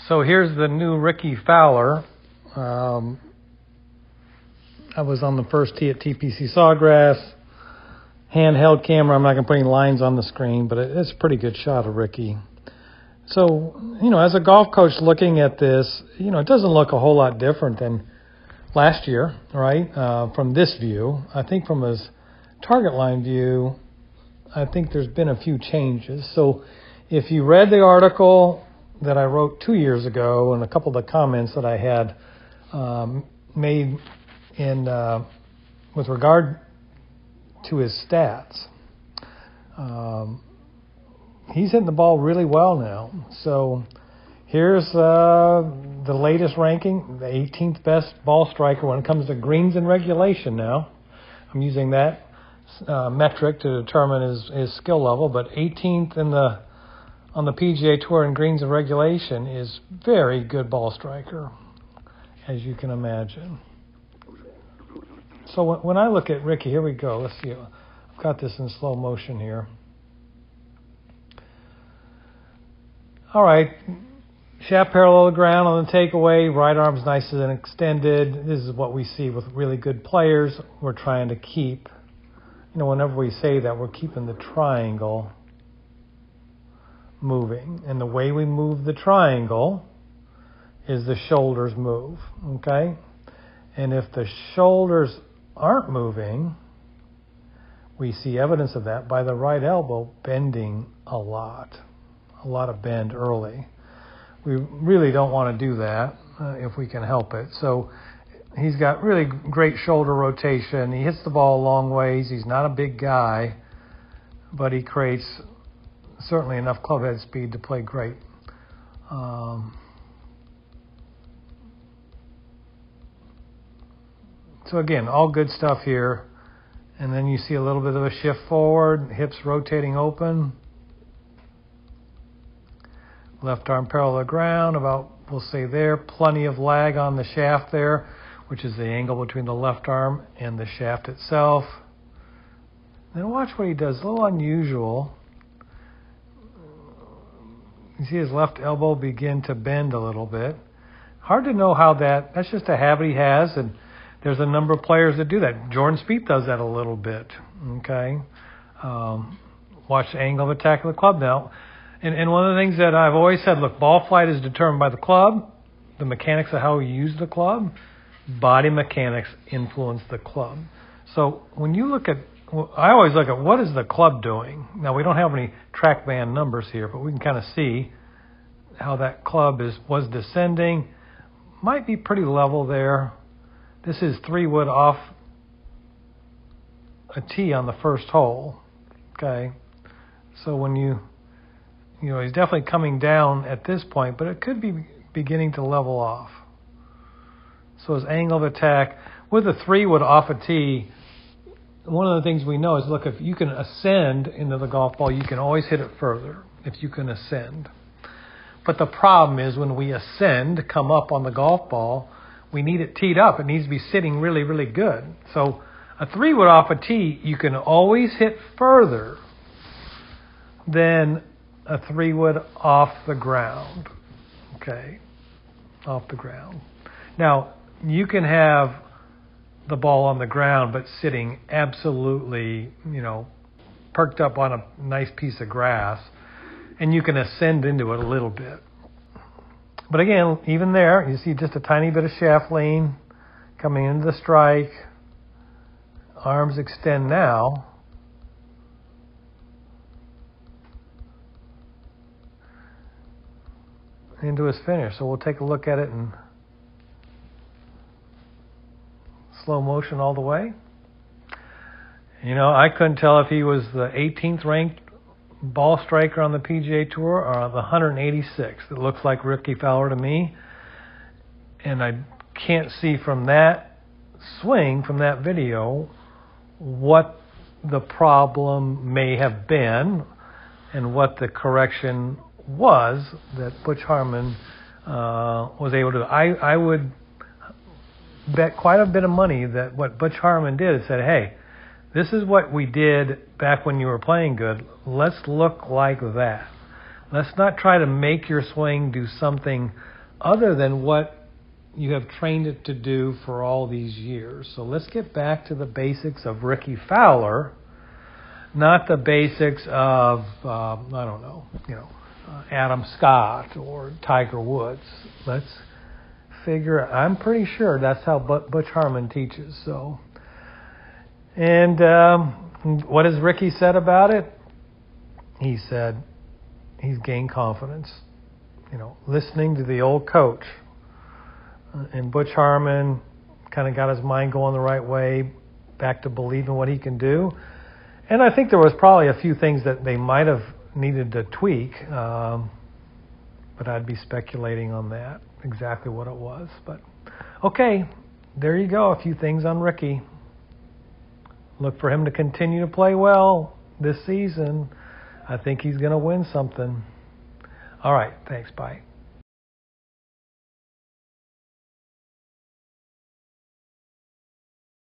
So here's the new Rickie Fowler. I was on the first tee at TPC Sawgrass. Handheld camera. I'm not going to put any lines on the screen, but it's a pretty good shot of Rickie. So, as a golf coach looking at this, it doesn't look a whole lot different than last year, right? From this view. I think from his target line view, I think there's been a few changes. So if you read the article that I wrote 2 years ago and a couple of the comments that I had made in with regard to his stats, he's hitting the ball really well now. So here's the latest ranking, the 18th best ball striker when it comes to greens in regulation now. I'm using that metric to determine his skill level, but 18th on the PGA Tour in greens in regulation is very good ball striker, as you can imagine. So when I look at Rickie, here we go. Let's see. I've got this in slow motion here. All right. Shaft parallel to the ground on the takeaway. Right arm's nice and extended. This is what we see with really good players. We're trying to keep, whenever we say that, we're keeping the triangle moving. And the way we move the triangle is the shoulders move, okay? And if the shoulders aren't moving, we see evidence of that by the right elbow bending a lot of bend early. We really don't want to do that if we can help it. So he's got really great shoulder rotation. He hits the ball a long ways. He's not a big guy, but he creates certainly enough clubhead speed to play great. So again, all good stuff here. And then you see a little bit of a shift forward, hips rotating open. Left arm parallel to the ground, about, we'll say there, plenty of lag on the shaft there, which is the angle between the left arm and the shaft itself. Then watch what he does, a little unusual. You see his left elbow begin to bend a little bit. Hard to know how that's just a habit he has, and there's a number of players that do that. Jordan Spieth does that a little bit, okay? Watch the angle of attack of the club now. And one of the things that I've always said, look, ball flight is determined by the club, the mechanics of how we use the club, body mechanics influence the club. So when you look at, I always look at what is the club doing. Now, we don't have any track band numbers here, but we can kind of see how that club was descending. Might be pretty level there. This is 3-wood off a tee on the first hole, okay? So when he's definitely coming down at this point, but it could be beginning to level off. So his angle of attack with a 3-wood off a tee, one of the things we know is, look, if you can ascend into the golf ball, you can always hit it further if you can ascend. But the problem is when we ascend, come up on the golf ball, we need it teed up. It needs to be sitting really, really good. So a 3-wood off a tee, you can always hit further than a 3-wood off the ground, okay, off the ground. Now, you can have the ball on the ground, but sitting absolutely, perked up on a nice piece of grass, and you can ascend into it a little bit. But again, even there, you see just a tiny bit of shaft lean coming into the strike. Arms extend now. Into his finish. So we'll take a look at it in slow motion all the way. I couldn't tell if he was the 18th ranked ball striker on the PGA Tour or the 186th. It looks like Rickie Fowler to me. And I can't see from that swing, from that video, what the problem may have been and what the correction was that Butch Harmon was able to do. I would bet quite a bit of money that what Butch Harmon did is said, hey, this is what we did back when you were playing good. Let's look like that. Let's not try to make your swing do something other than what you have trained it to do for all these years. So let's get back to the basics of Rickie Fowler, not the basics of, Adam Scott or Tiger Woods. Let's figure, I'm pretty sure that's how Butch Harmon teaches. So, and what has Rickie said about it? He said he's gained confidence, listening to the old coach. And Butch Harmon kind of got his mind going the right way, back to believing what he can do. And I think there was probably a few things that they might have needed to tweak, but I'd be speculating on that, exactly what it was. But okay, there you go, a few things on Rickie. Look for him to continue to play well this season. I think he's going to win something. All right, thanks, bye.